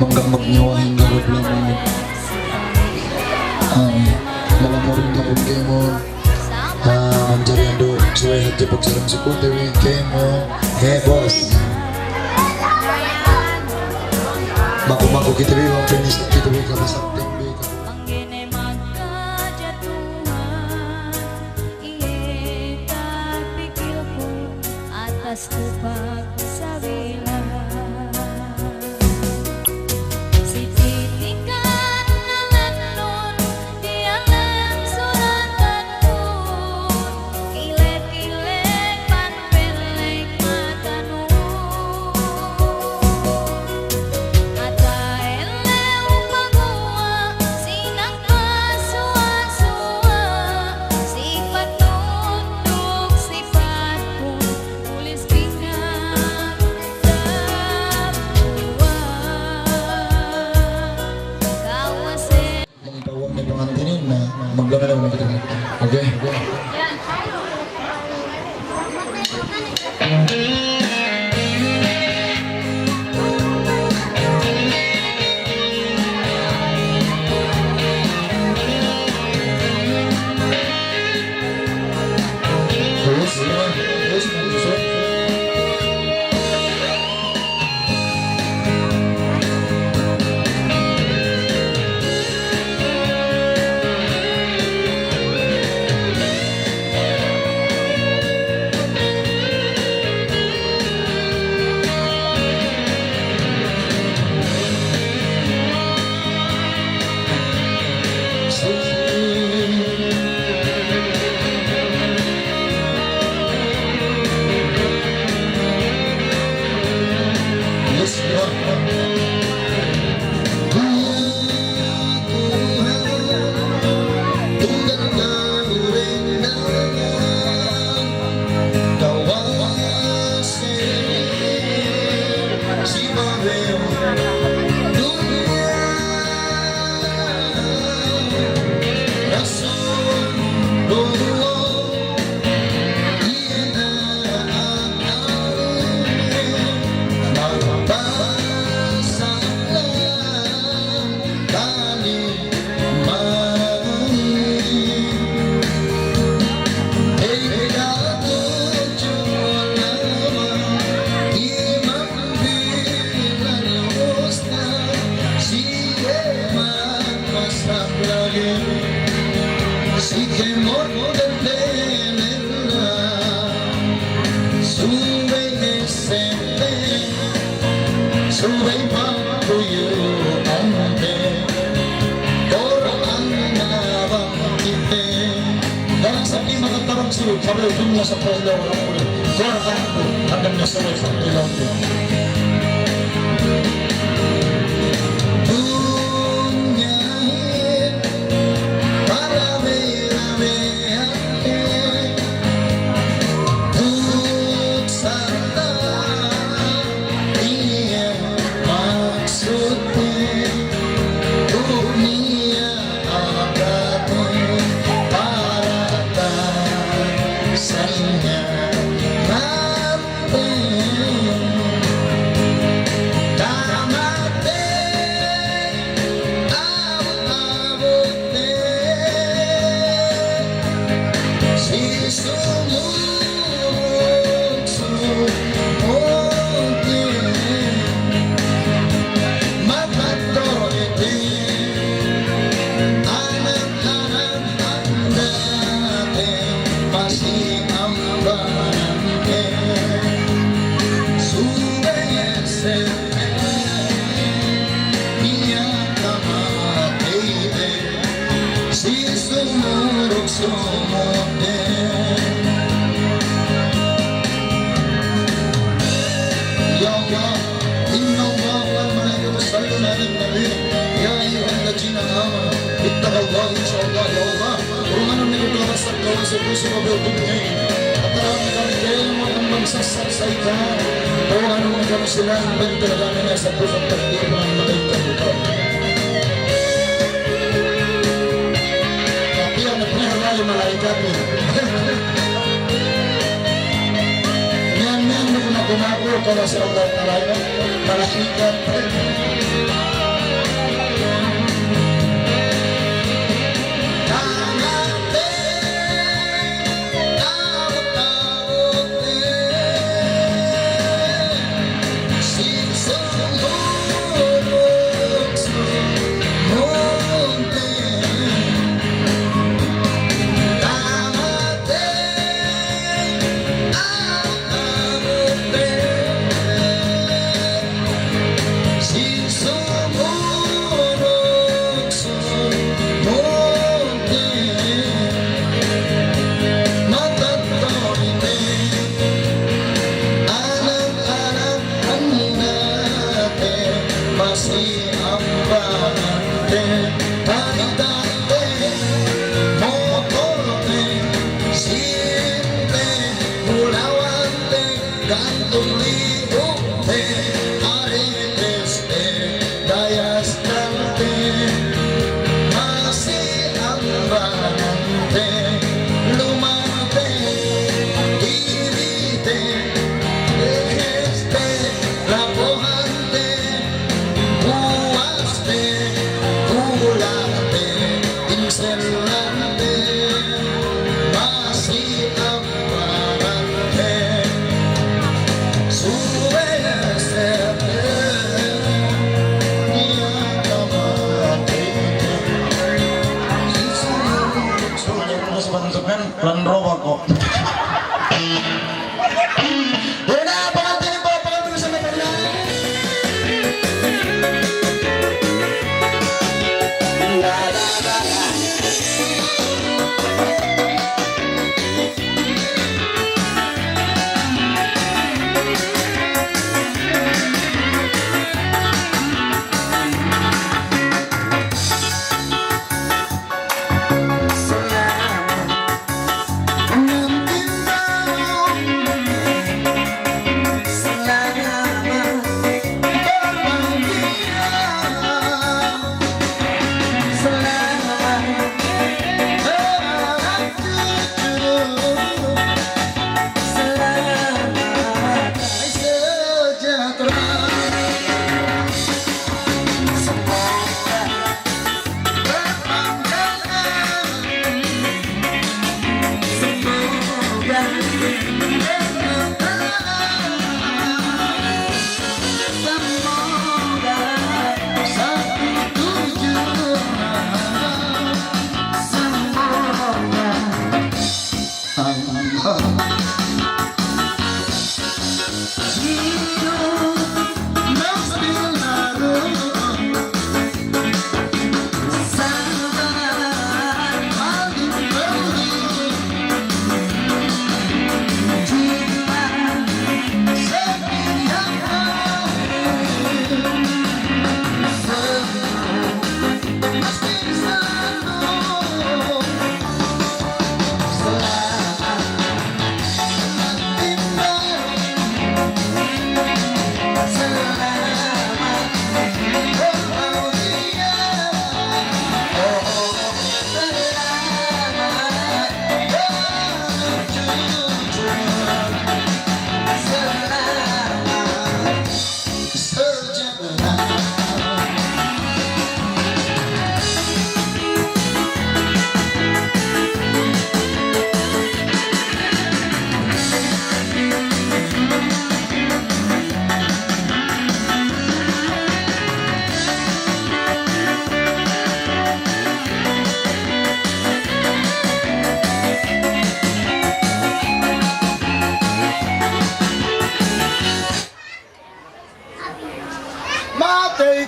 Menggambar nyawa hingga berbelakang Malamurin lapon kayo mencari ando sesuai hati pagsalang si Kutewi kayo mo boss Bago-bago kita bilang finish kita bilang kapasakti atas kupag sabila si titikan nalanun di alam suratan pun kilet-kilet panpelek matanu ata elew pagua sinang pasua-sua sifat tunduk sifat pun tulis pingat kawasan Mengtawag ng pangantinin na maglaman naman kita okay? que morte venena sube esente sube papuyo ante Quran nabang kite dan saking makatarang sila kabel dunia sa pala orang mulia Quran ko hanggang nasa way sa ilaw ko silang berterbangan sa pusat tertiban mereka tapi yang pernah malaikat nyan gumago kalau sa Allah Ta'ala malaikat lan rowa kok. Udah pengantin bapak bisa menerima.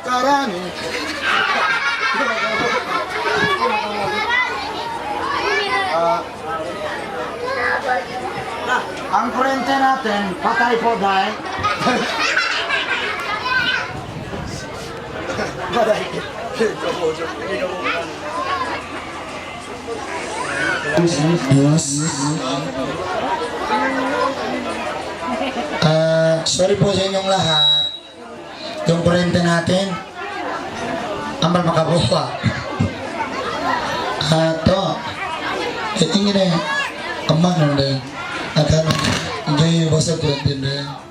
karani. Ang kurente natin, patay po dahil. Sorry po sa inyong lahat. Yung kurente natin, amal makabuha. To, ingin na yung aman na akan hindi basa kurente na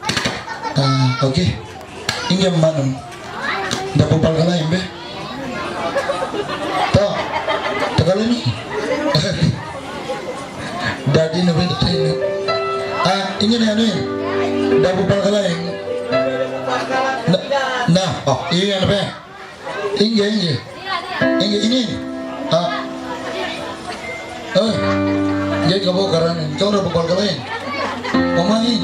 okay. Ingin manong. Dapupal ka na yun, be? To, tagalin mo. Daddy na ba tayo? Ingin na ano yun? Dapupal ka na yun. Iya na ba? Ingin. Inin. Jadi kamu karena kau udah bukal kalian, kumain.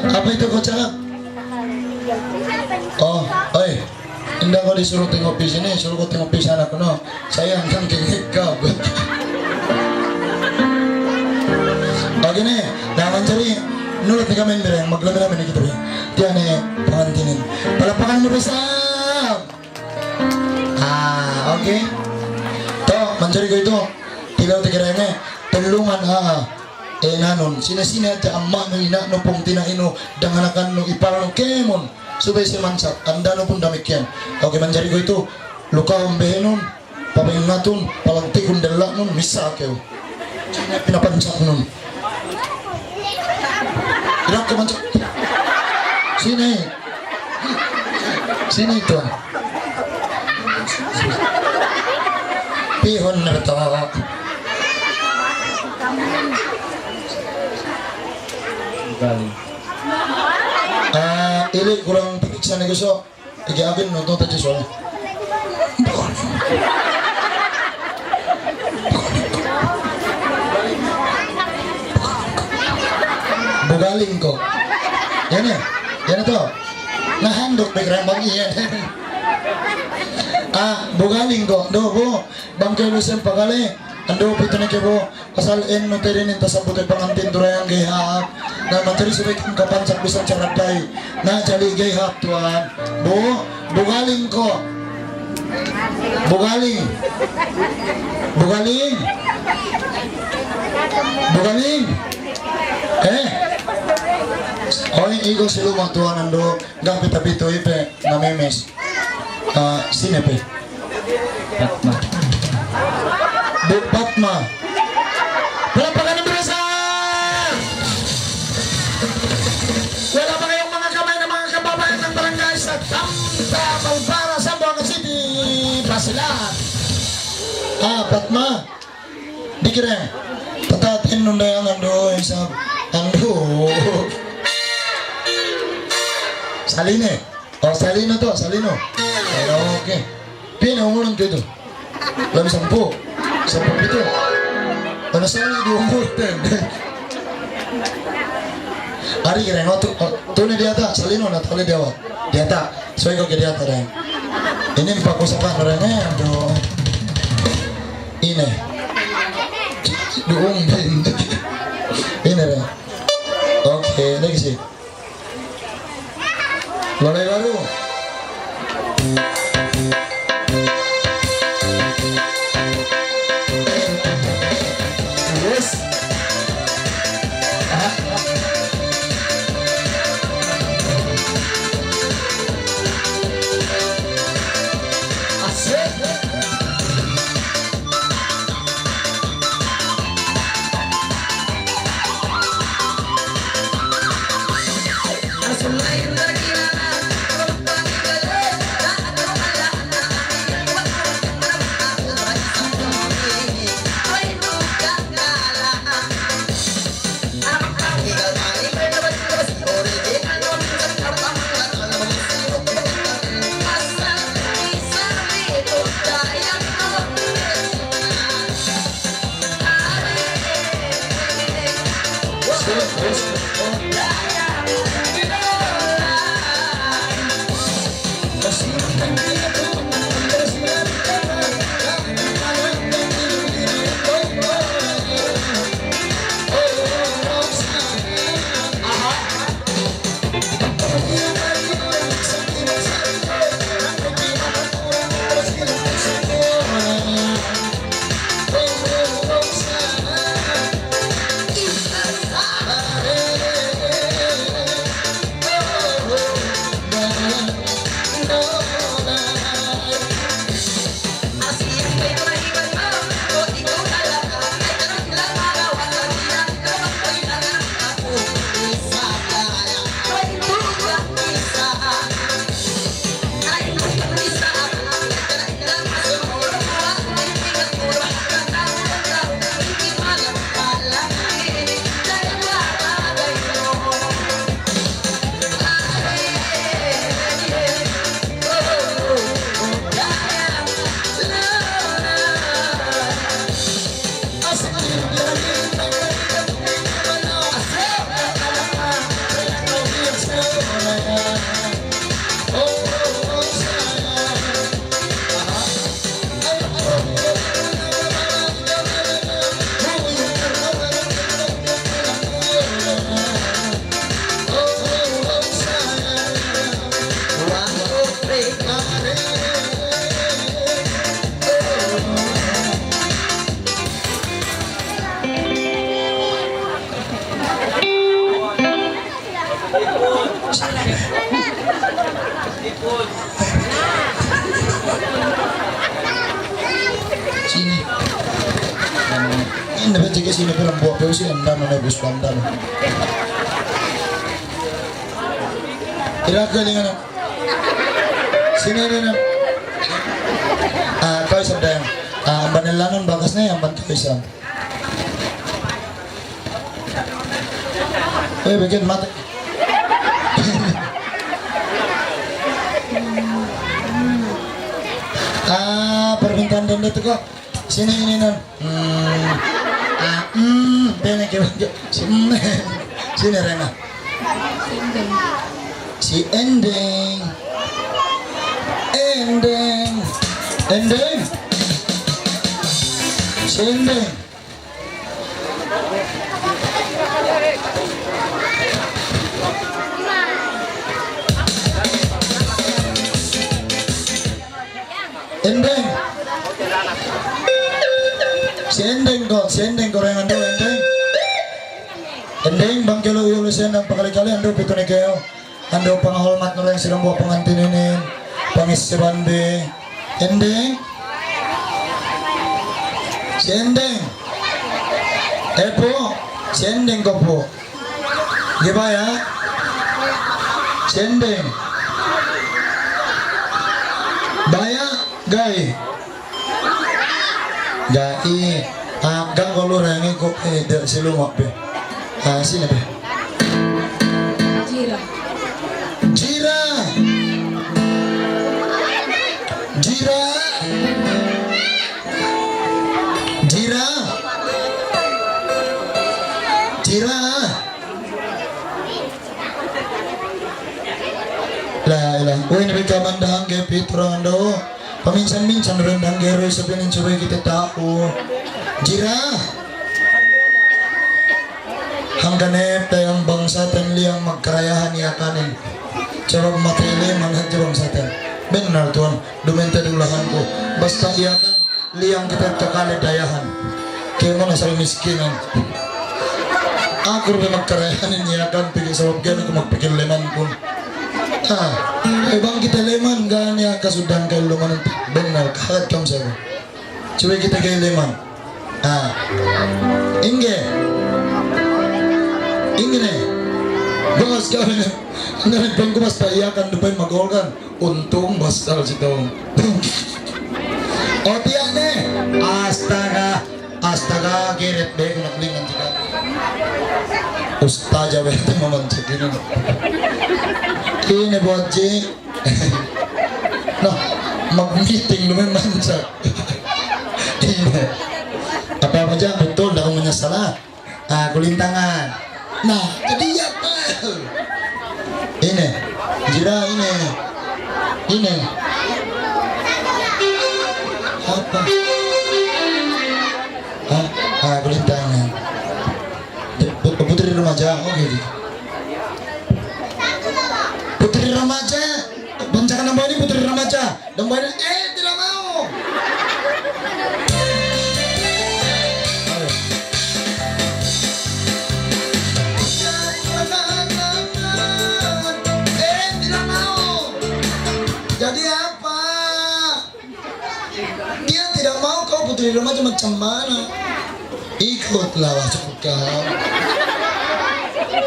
Apa itu kocak? Indah kau disuruh tengok di sini, suruh kau tengok di sana kuno. Sayang kan kengek kau. Gini, jangan cari nurut nih kami yang maglamir namin gitu ya. Dia nih pengantinin. Palapakan mo bisa. Okay. To, mencari ko ito. Tilaw tigireme. Tulungan nanon. Sina-sina ta amma no ina no pong tinaino danganakan no iparo kemon. Subay si mansak. Anda no pong damikyan. Okay, mencari ko ito. Luka umbehenon. Pabayong naton. Palangtikon dala nun. Misa kayo. Sina pinapansak nun. Irak ka mansak. Sini itu. Pihon na ito. Ili kurang piksa na gusto. Igiagin no ito tayo soal. Bugaling ko. Yan ya. Yan ito. Nahandok biglang mag-iyan. Bugaling ko. Do po. Bangkay lusin pagali. Ando pito na kibo. Pasal en no tirin inta sa butoy pangantin durayang gayhaap. Na materi subay kong kapansak bisan sa rabday. Na jali gayhaap tuan. Bugaling ko. Bugaling. Oy, iko si lumang tuan ando. Gapit apito ipe na memes. Sine pe? Patma. Palapakan ng brasa! Wala pa kayong mga kamay na mga kababayan ng barangay sa Tamta, Malbara, Zamboanga City, Basilan. Patma. Di kira. Tatatin nung dayang ando. Saline. Salino to, Salino. Okay. Pinahulong ko ito. Labi 10. 10 ito. Ano sali di umurten. Ari kira no tunay di ata Salino na tali dewa. Di ata. So ikaw ke di ata rin. Ini pakusapan rin do. Ine. Doong din. Ine rin. Okay, lagi sih. Lolay baru. Yes. Asik. Hindi ba tiga sino pero buat pero sih anda na bus panda. Ira ka lingan. Sino na? Kau sabda. Banilanon bagas na yan ban kau isam. Bikin mati. Permintaan denda itu kok. Sini ini non. Tanya ke sini Rena. Si Ending. Si Ending. Ending. Si Ending ko rin ando, Ending. Ending, bang kilo iulisin ng pakali-kali, ando pito ni kayo. Ando pangahulmat na rin silang buwa pangantinin, pangis si Bandi. Ending. Si Ending. Po, si Ending ko po. Di ba ya? Si Ending. Baya, gay. Gai, gang kalau rangi kok dari silumak be. Sini be. Jira. Lah, ini bagaimana dahang ke Petra ando. Paminsan-minsan rendang gero sabihin supaya kita tahu. Jira. Hangganep tayang bangsa tan liang magkarayahan yakanin. Coba matili manhat di bangsa tan. Benar tuan, dumenta dulahan ko. Basta iyakan liang kita kakali dayahan. Kaya mo nasa miskinan. Ako rin magkarayahanin iyakan pigi sabab gano'n ko magpikir leman ko. Bang kita leman ganya kasudang kay lumanan benar kahat kam sabi. Coba kita kay leman. Inge nih. Bos kami ngarit bangku basta iyakan depan magolkan. Untung basal situ. Tiang nih. Astaga kirit deh nak lingan juga. Ustaz aja bete memancing ini. Ini buat Ji. Nah, mag-meeting lu memang mancak. Ini. Apa aja betul dah menyesal. Kulintangan. Nah, jadi apa? Ini. Jira ini. Apa? Kulintangan. Putri remaja. Gitu. Putri remaja, bancakan nama ini putri remaja. Namanya tidak mau. Tidak mau. Jadi apa? Dia tidak mau kau putri remaja macam mana? Ikutlah masuk kau.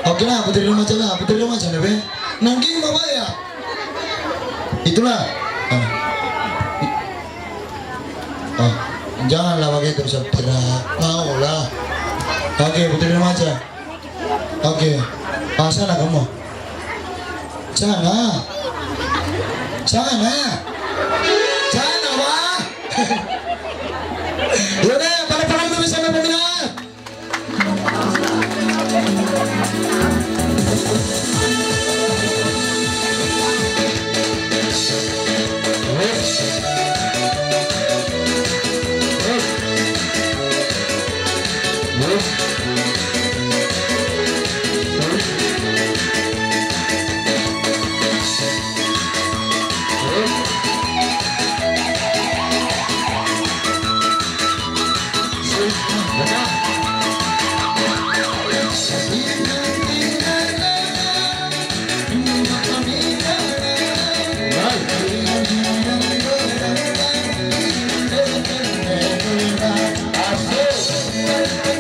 Oke lah putri remaja nih. Nangking bapak ya. Itulah. Janganlah begitu saudara. Mau lah. Oke, putri remaja. Oke. Sana kamu. Sana, wah. Yaudah, paling itu bisa peminat. Asik.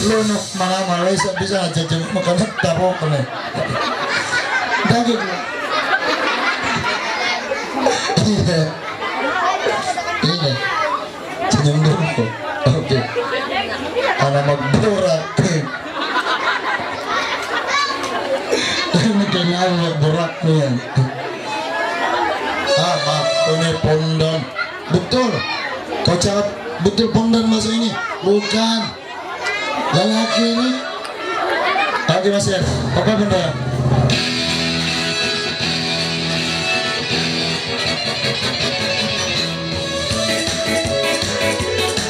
Lunok mga Malaysia bisa aja jeng makanan tapo kene. Daging. Iya. Ini. Senyum dulu. Oke. Anak magborak. Ini kayaknya magborak nih. Mak, ini pondan. Betul. Kau cakap betul pondan masa ini? Bukan. Lelaki ini. Oke Mas ya. Apa benda?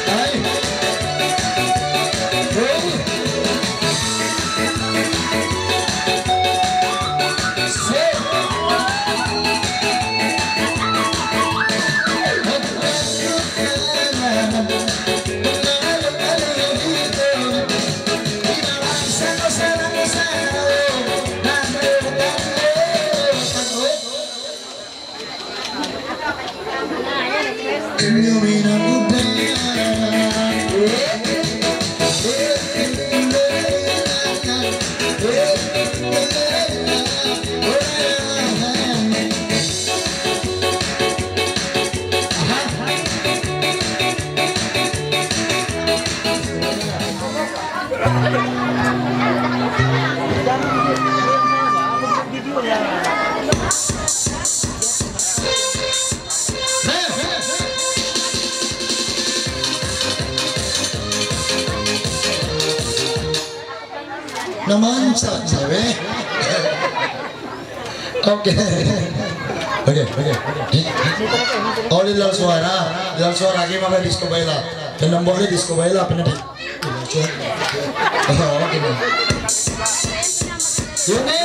Hai. Naman sabi. Oke. Oh di dalam suara gimana disco baila? Tenang boleh disco baila apa nanti? Oh oke. Yuni.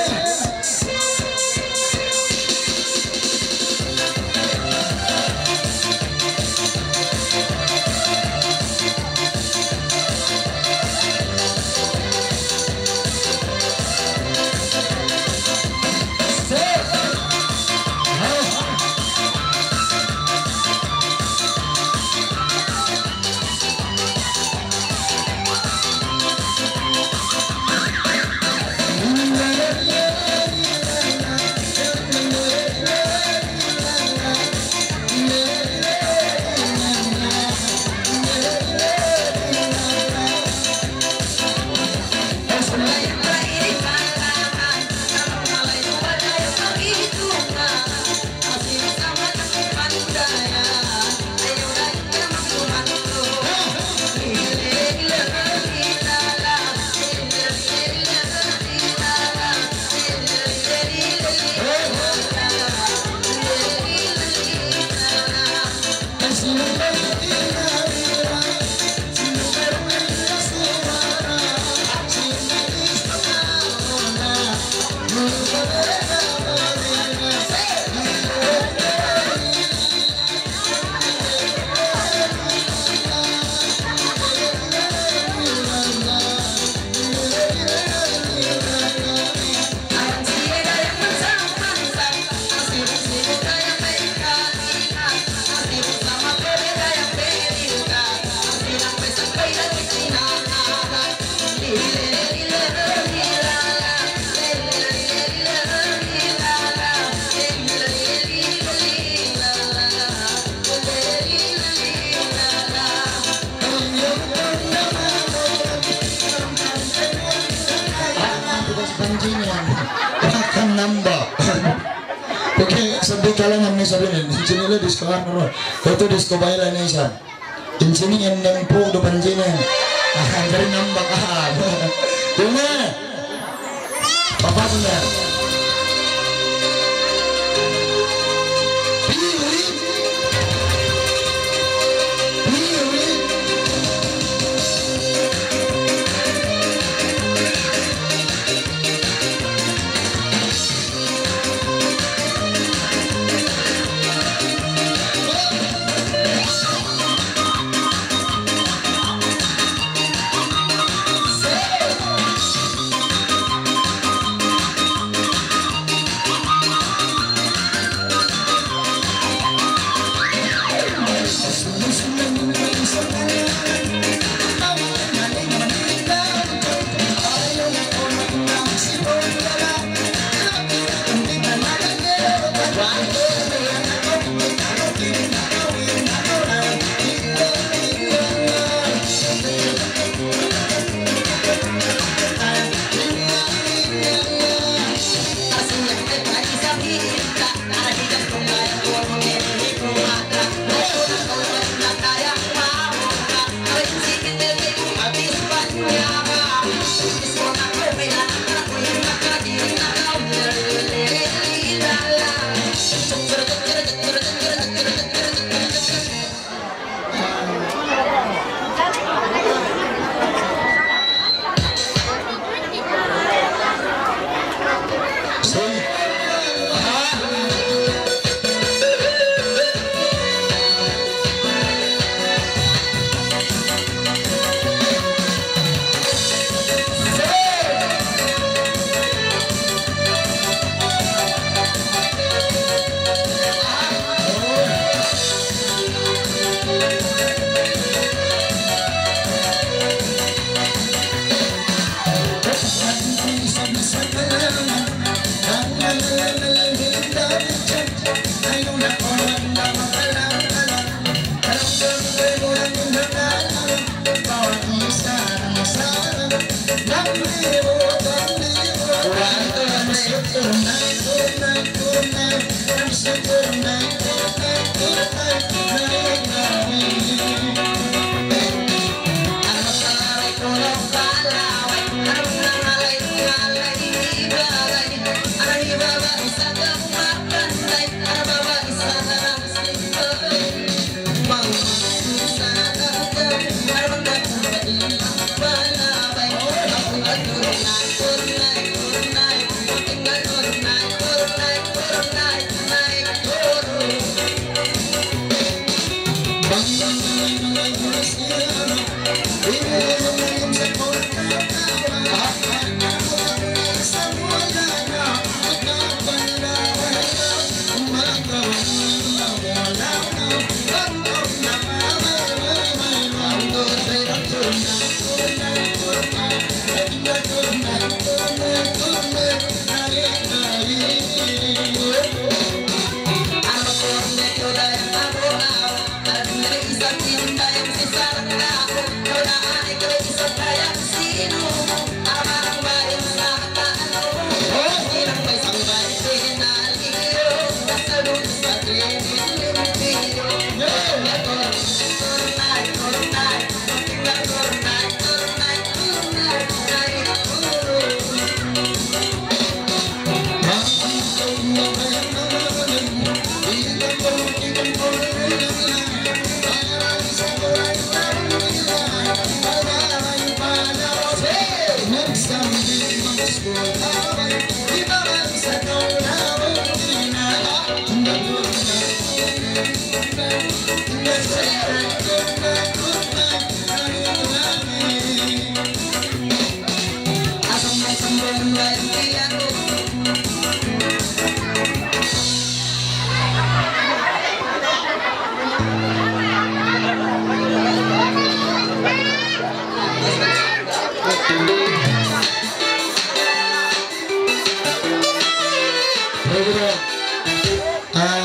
akan nambah. Oke, sampai kalangan nih sabihin, di sini lah disco ano, itu disco baila nih sa. Di sini yang nempo depan sini, dari nambah kan. Tuna, papa punya. Piwi. Piwi.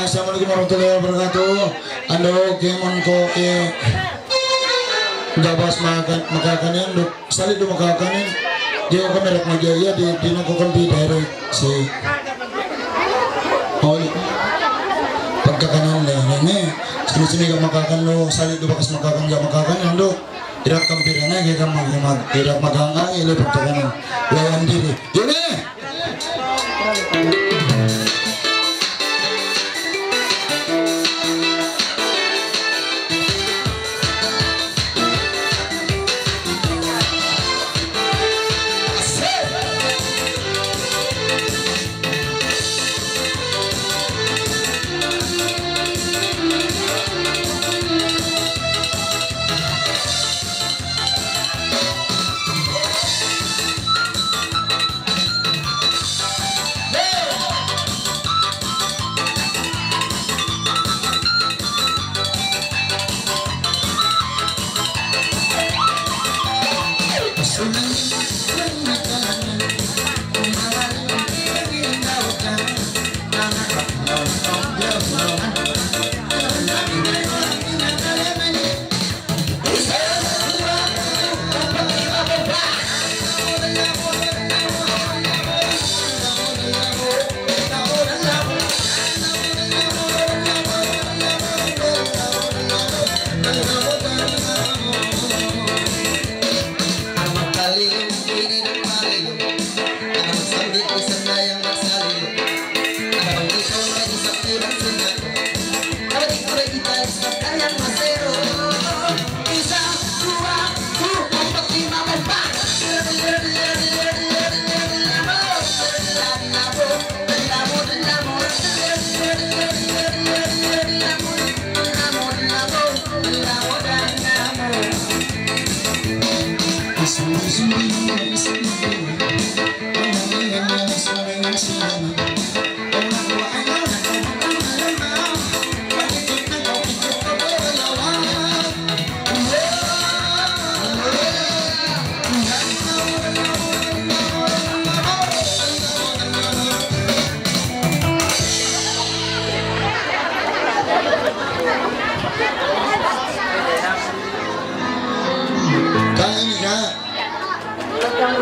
Assalamualaikum warahmatullahi wabarakatuh. Ando kemon ko gabas makakan yan duk salit do makakan yan di ko kamera magyaya di na ko kampi direct si oli pagkakanan na ne sini ka makakan lo salit do bakas makakan ga makakan yan do irak kampi na ga kam irak maganga ile pagkakanan lawan diri yun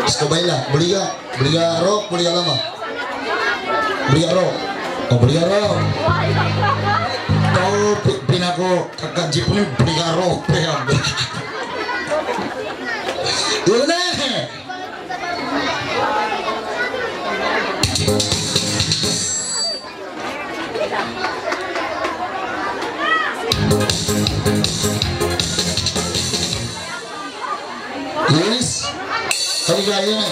Gusto baila, beli rok, beli lama. Beli rok. Oh, beli rok. Kau pinako kakak jeep ni beli rok, ya. Yuna. Yes. Kali gaya ni.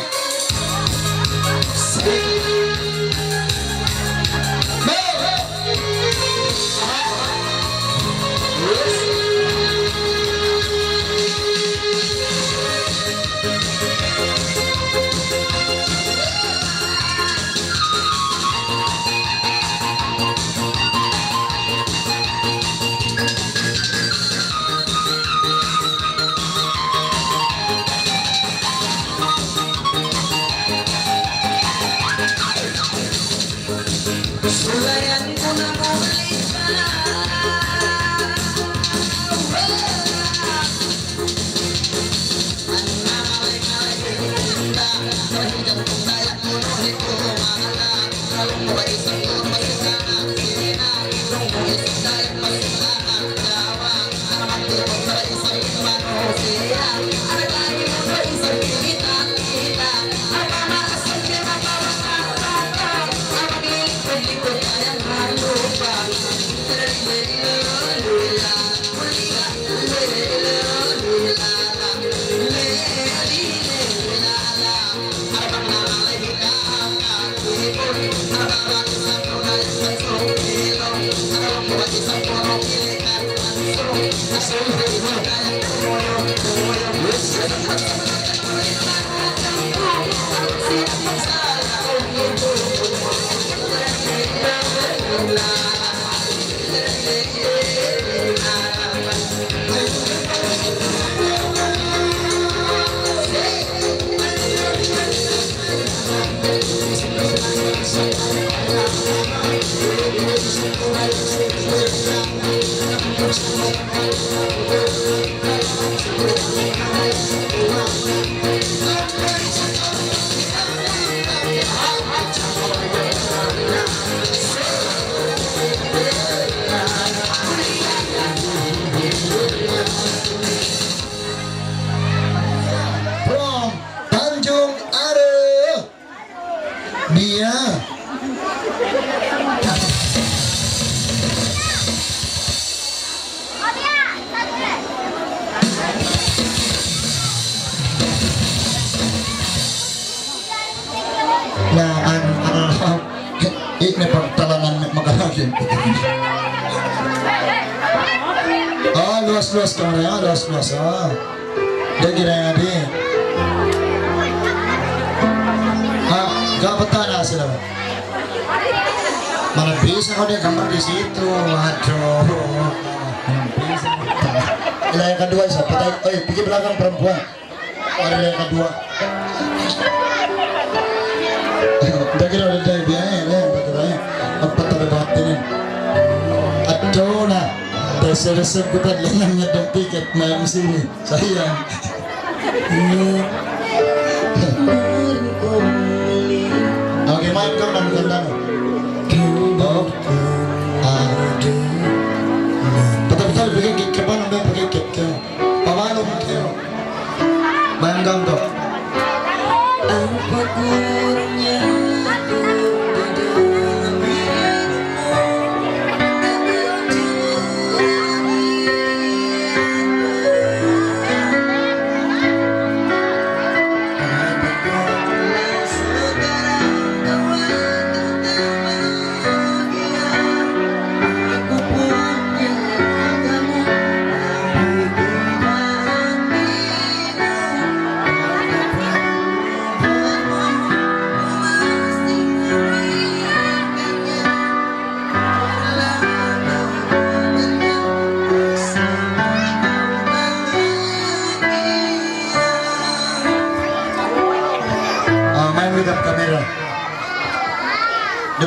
Ini pertalangan makalagin. Luas-luas kamera, luas-luas. Dia kira yang di. Gak betah lah sila. Mana bisa kau dia gambar di situ. Aduh. Mana bisa. Ila yang kedua isa. Pergi belakang perempuan. Ada yang kedua. Dia kira udah dari biaya. Apa terbatin? Aduh lah. Resep kita yang nyedot tiket main sini. Sayang. Oke, main kau dan kandang. Oh. Betul-betul pergi ke mana? Pergi ke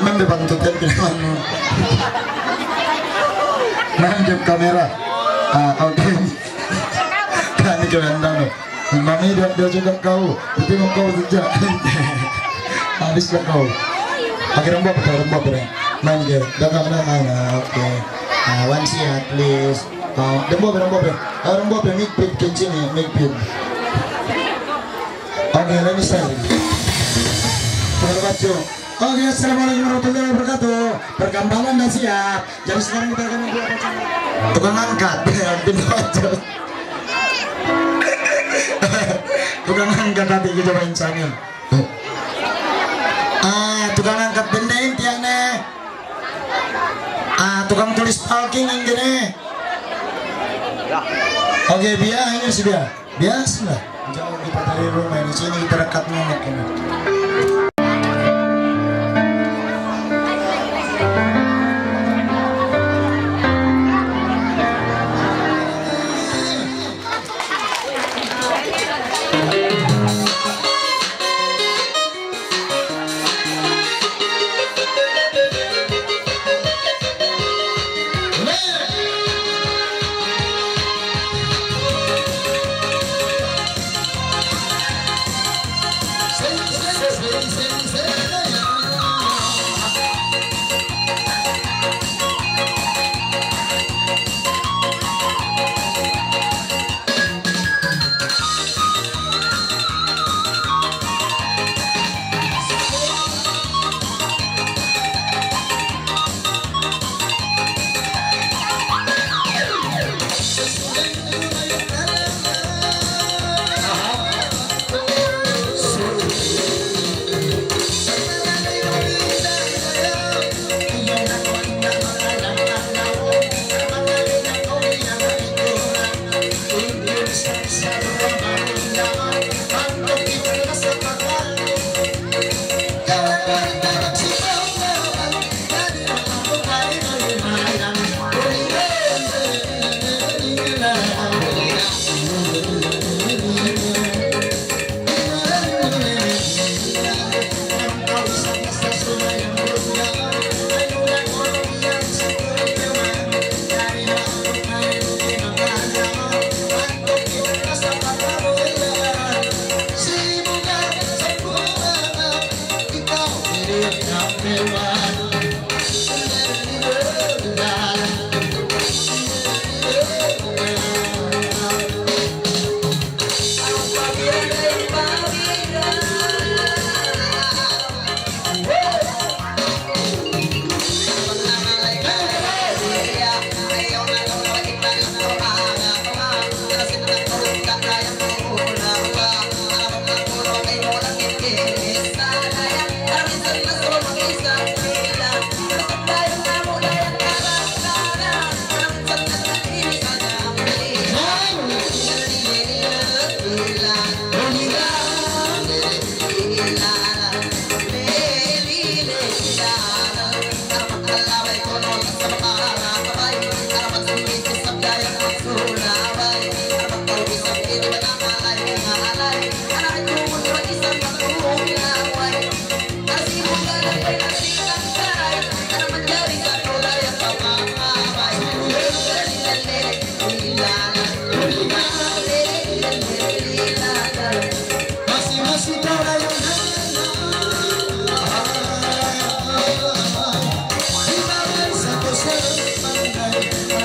Ma'am, di pantutan ko naman mo. Ma'am, jump camera. Okay. Kani ko handa no. Mami, dia juga kau. Itu mau kau saja. Habis lah kau. Pakai rembok, main ke. Dagang na. Okay. One sihat, please. Rembok. Rembok, make pit, kincin ni, make pit. Okay, let me start. Terima kasih. Oke, assalamualaikum warahmatullahi wabarakatuh. Perkembangan dan siap. Jadi sekarang kita akan membuat acara. Tukang angkat, pindah. Tukang angkat tadi kita main sangil. Tukang angkat benda tiang ne. Tukang tulis parking yang gini. Oke, biar sih biar. Biasa. Jauh kita dari rumah di sini kita dekat nomor ini.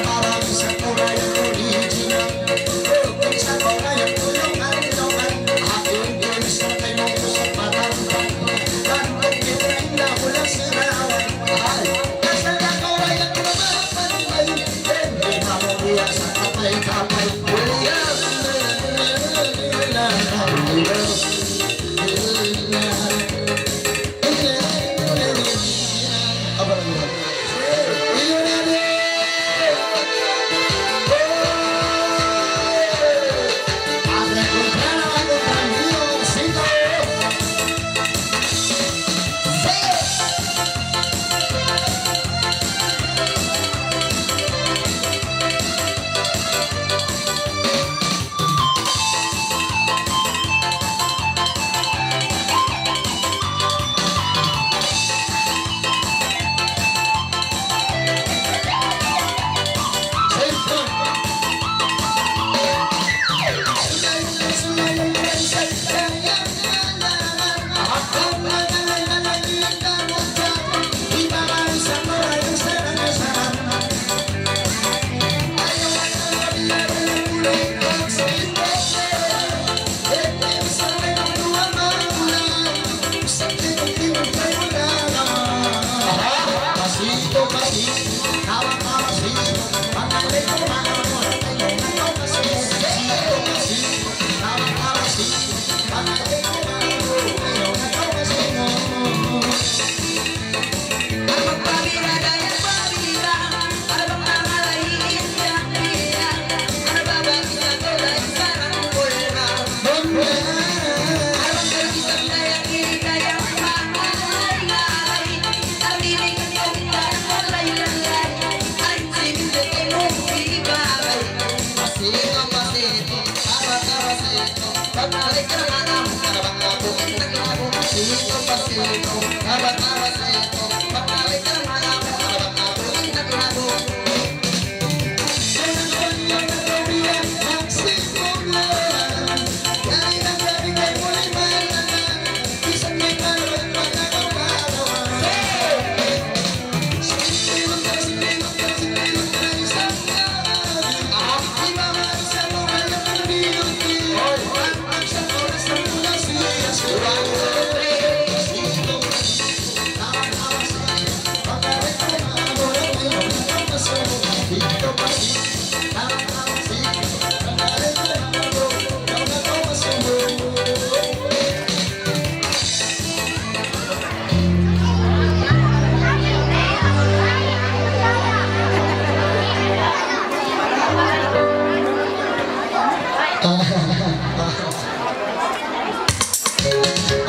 Para bisa orang yang original, bisa orang yang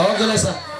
Okay lang sa.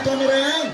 kamera yan.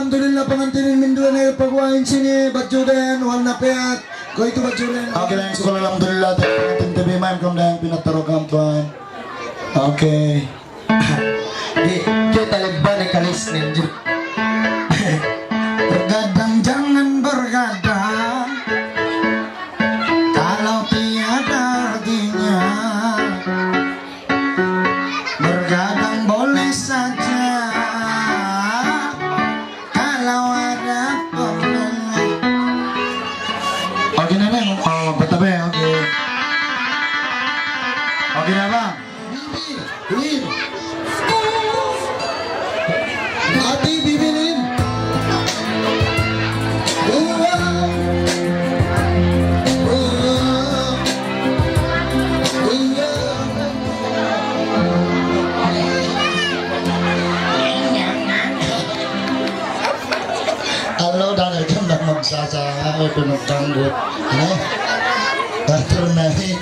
Alhamdulillah pengantinin minduan ay pagwain sini bajudan warna peat ko itu bajudan. Oke lang sekolah alhamdulillah pengantin TV main kong dayang pinatarokan tuan. Oke. Di kita lebar di kalis ninjuk. Bergadang jangan bergadang kalau tiada artinya. Bergadang boleh saja kalau ada pendengar. Oke neneng, oh betabe oke. Oke nabang. Bibir. Hati bibirin. Halo dan ikan dan magsasa penutang buat ini atur nahi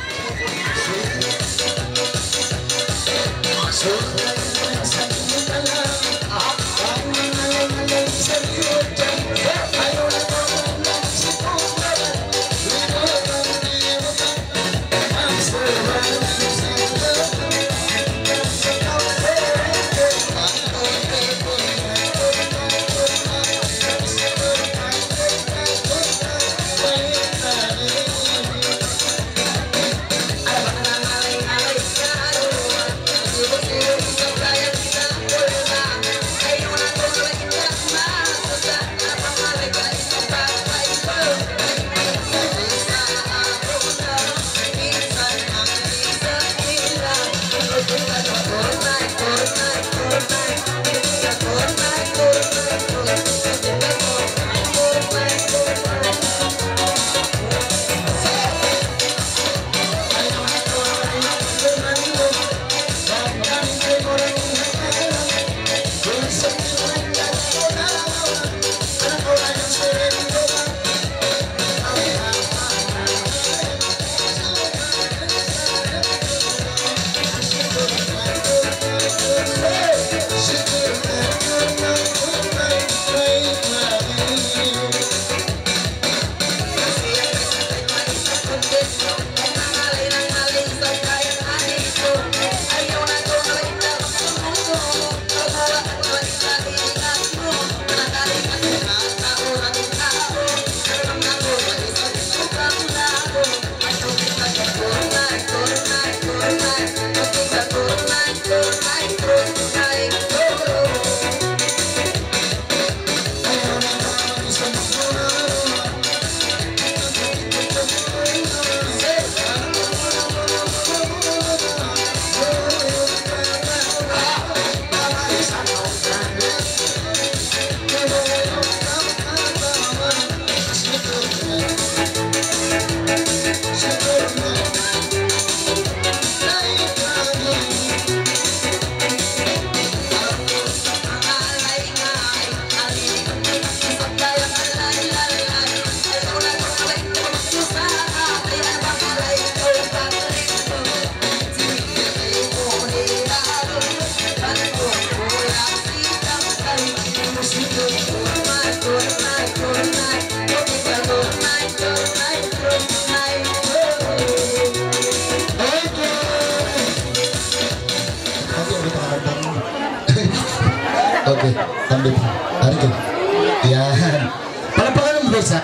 Isa,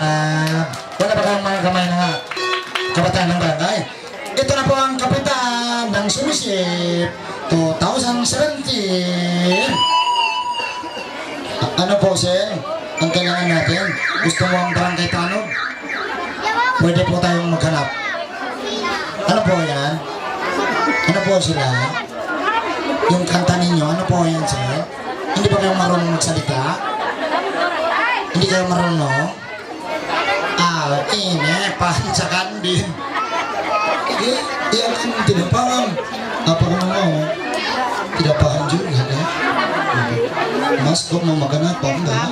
wala ba kang mga kamay na kabataan ng barangay? Ito na po ang kapitan ng Sumisip 2017. Ano po sir? Ang kailangan natin? Gusto mo ang barangay tanong? Pwede po tayong maghanap. Ano po yan? Ano po sila? Yung kanta ninyo, ano po yan sir? Hindi ba kayo marunong magsalita? Hindi kayo marunong? Ini pancakan din. Iya kan tidak paham. Apa kamu mau? Tidak paham juga ya. Mas kok mau makan apa enggak?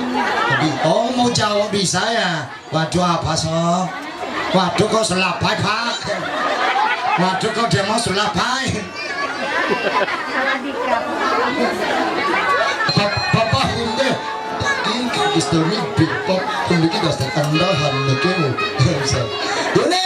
Tadi oh mau jawab bisa ya. Waduh apa so? Waduh kok selapai pak? Waduh kok dia mau selapai? Papa hindi. Ini story big pop pundiki dasar anda haneke. Yune.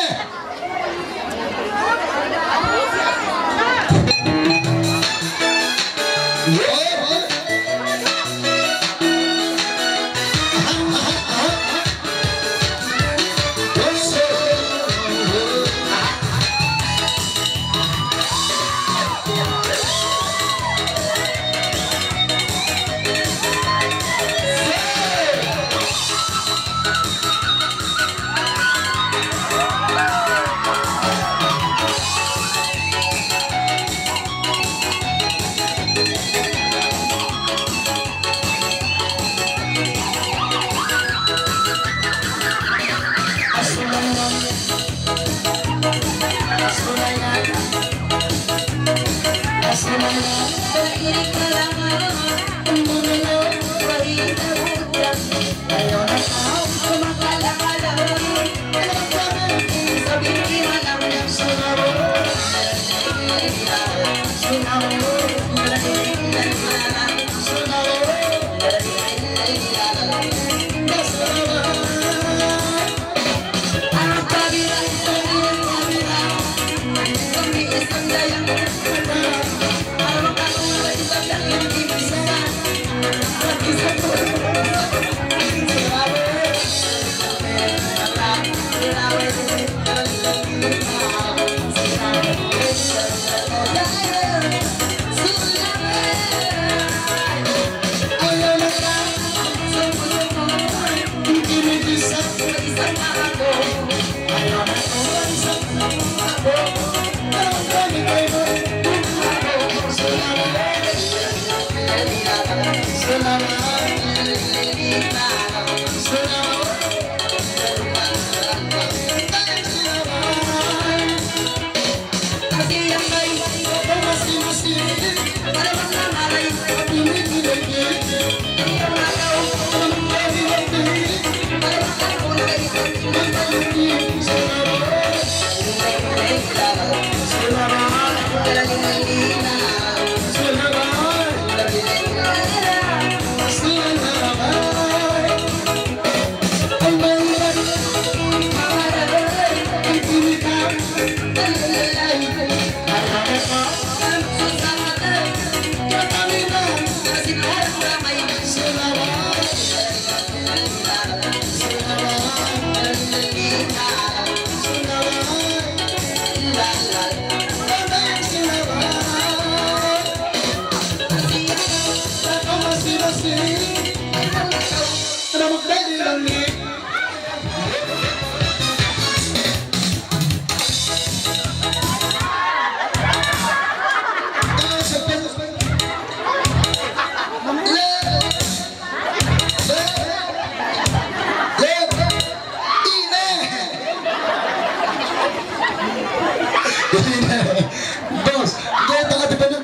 Bos, dia tengah di mana?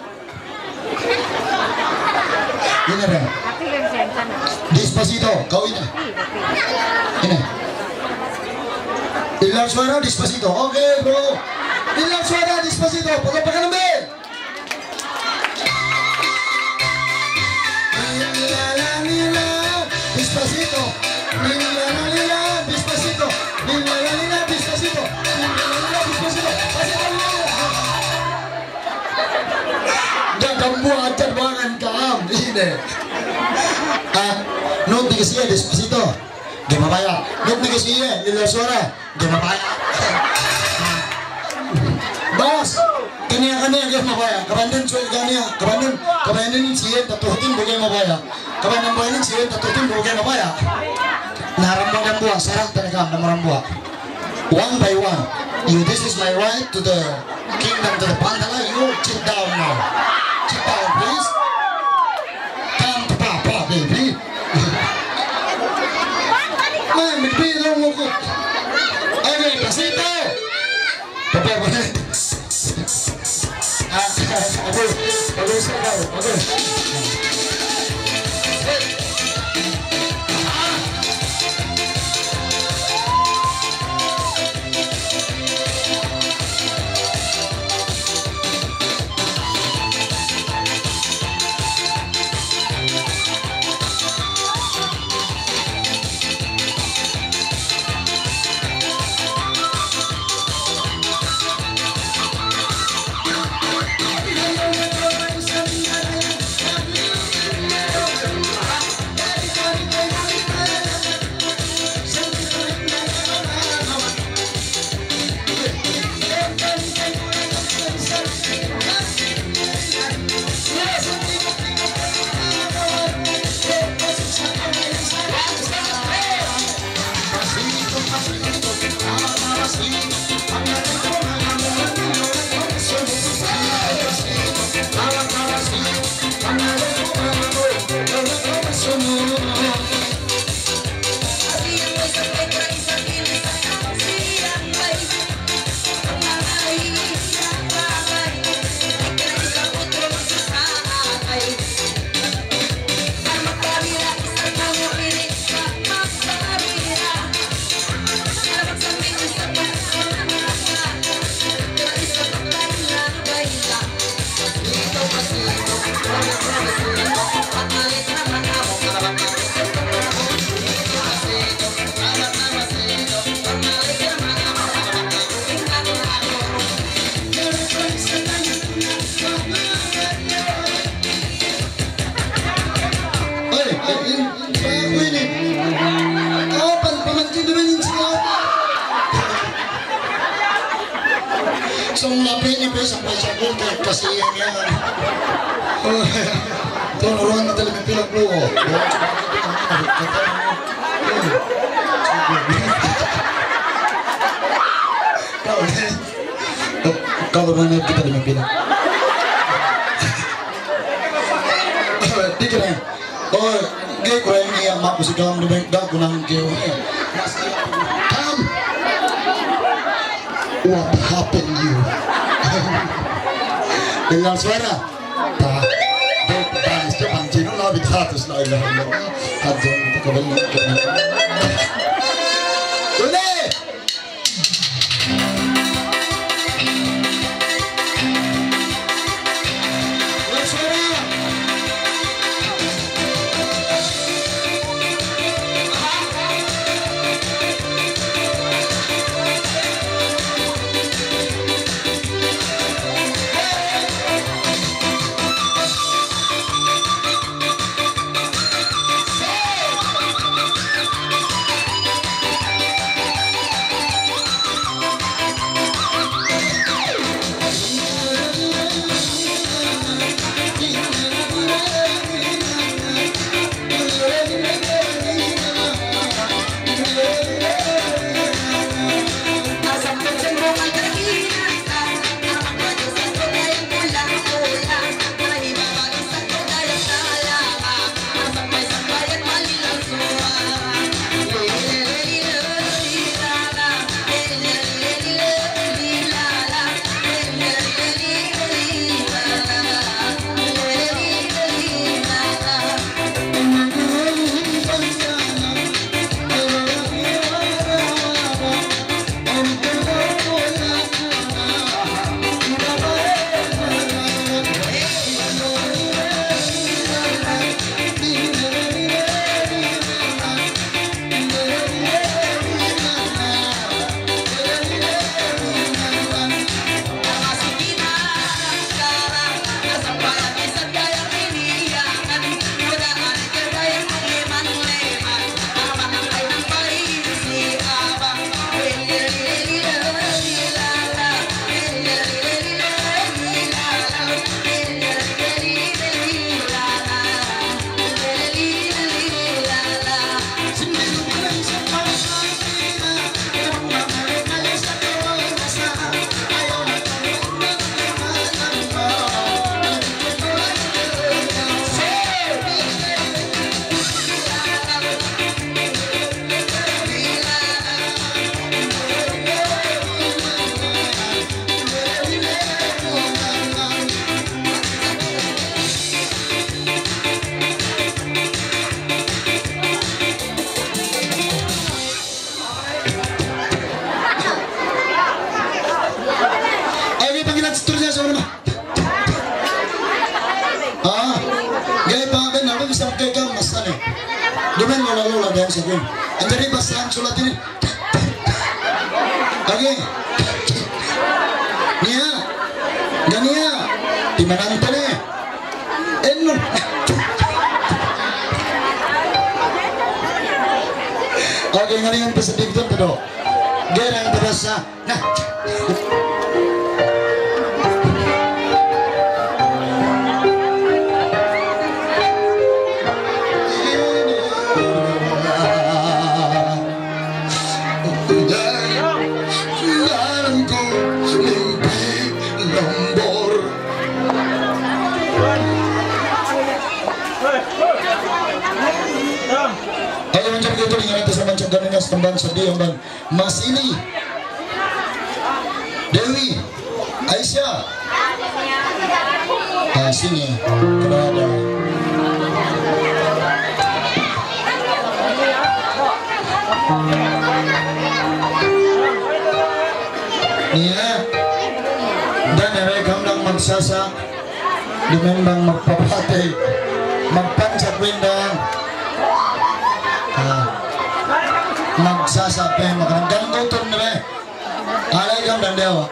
Ini apa? Despacito, kau ini. Ini. Hilang suara Despacito. Oke, bro. Hilang suara Despacito. Pakai lebih. Despacito. Despacito. Despacito. Jangan buat terbangan kam ini. Notifikasi Despacito. Di mabaya. Nit na kasi iya, ilo suara. Di mabaya. Bas, kaniya kaya mabaya. Kabandin suy kabandin siya tatuhin bugay mabaya. Kabandin buhayin siya tatuhin bugay mabaya. Narambuan buah, sarang talaga narambuan. One by one. You, this is my right to the kingdom, to the Pandala. You sit down now. Sit down, please. Come to Papa, baby. Man, magbiro mo ko. Okay, pasito. Papa, papa. Okay. So lapin ni pes sampai sabun ke kasihan yan. Tunuruan na talaga pilak mo. Kau mana kita dengan pilak. Di kena. Oh, gay kurang ni yang mak musik dalam dibeng dah gunang kau. Come. What happened you? Dengar suara? Tak. Panis dia pancing lah di atas lah ilah. Hajar itu kembali. Boleh. Sige. Anjari basahan sulat ini. Oke. Nia. Gania. Di mana ente nih? Enon. Oke, ngalingan pesedih itu tuh. Gerang terasa. Nah. Jalanku mimpi lembur. Ayo mencari itu dengan atas mencari dengan tembang sedih yang bang Mas ini Dewi Aisyah sini kalau ada Nia dan mereka lang magsasa dimembang magpapatay magpansak windang magsasabi makaranggang tutor na ba alay kang dandewa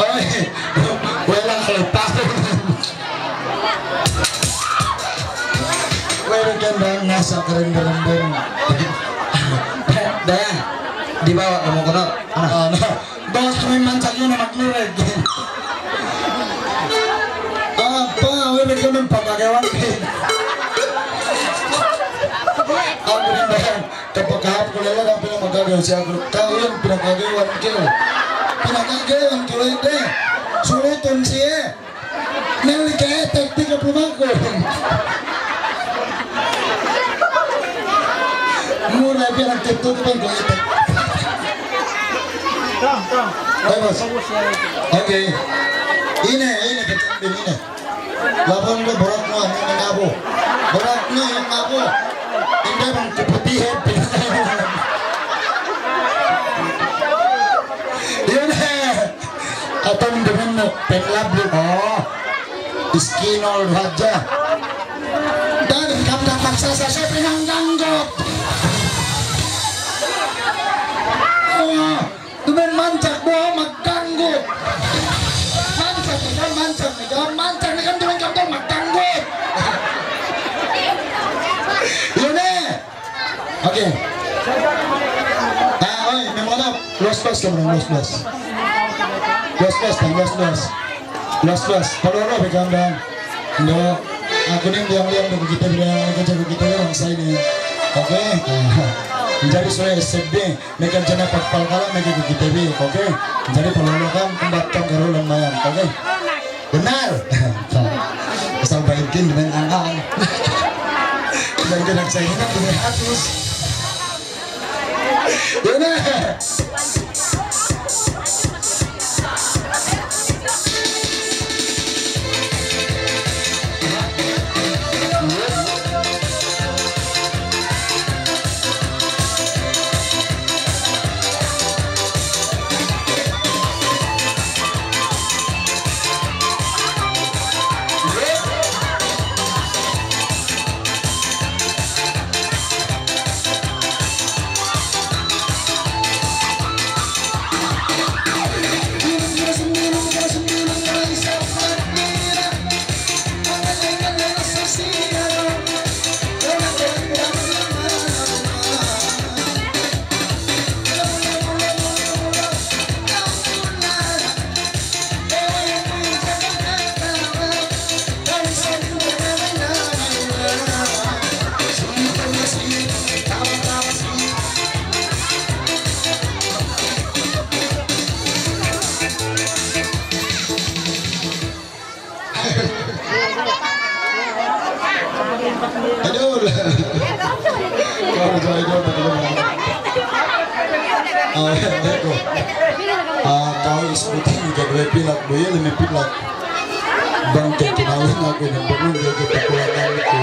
oy walang kalipapin walang gandang nasa karindang-rindang Dayan, dibawa kamu ko na. ano bakit kami mansak yun na maglurig apa walang kami pagkagawan ako rin ba yan kapag kahap ko lang ang pinamagagawa siya ako tao yun pinagagawan ko pinagagawan ko hindi surutan siya nalikaya teknik ka pumako mura pinagtutupan ko ito Vamos. Okay. Ini kecil ini. Lapan ko borak mo ang ngabo. Borak na yung ngabo. Hindi bang kuputihin. Yun atong dengan mo penlablo. Iskinol raja. Dan kapta pagsasa siya pinangganggop. Tumen mancak boh magganggu. Mancak nih kan tumen kamu magganggu. Yune. Oke. Oi, memang los kamu los. Paloro pegang dan. Ndo, aku nih diam begitu bilang kerja begitu orang saya ini. Oke. Jadi soalnya SB, mereka jangan pakpal kalah mereka begitu bi, oke? Jadi pelolokan pembatang karulan mayan, oke? Benar. Asal baikin dengan angka. Dan gerak saya ini kan dengan hatus. Benar. Aduh. Tahu sebutin juga gue pilak, gue lebih pilak. Bangke kenalin aku yang perlu dia kepulauan itu.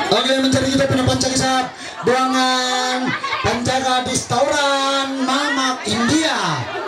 Oke, mencari kita punya pancakisah buangan pancaga di Tauran Mamak India.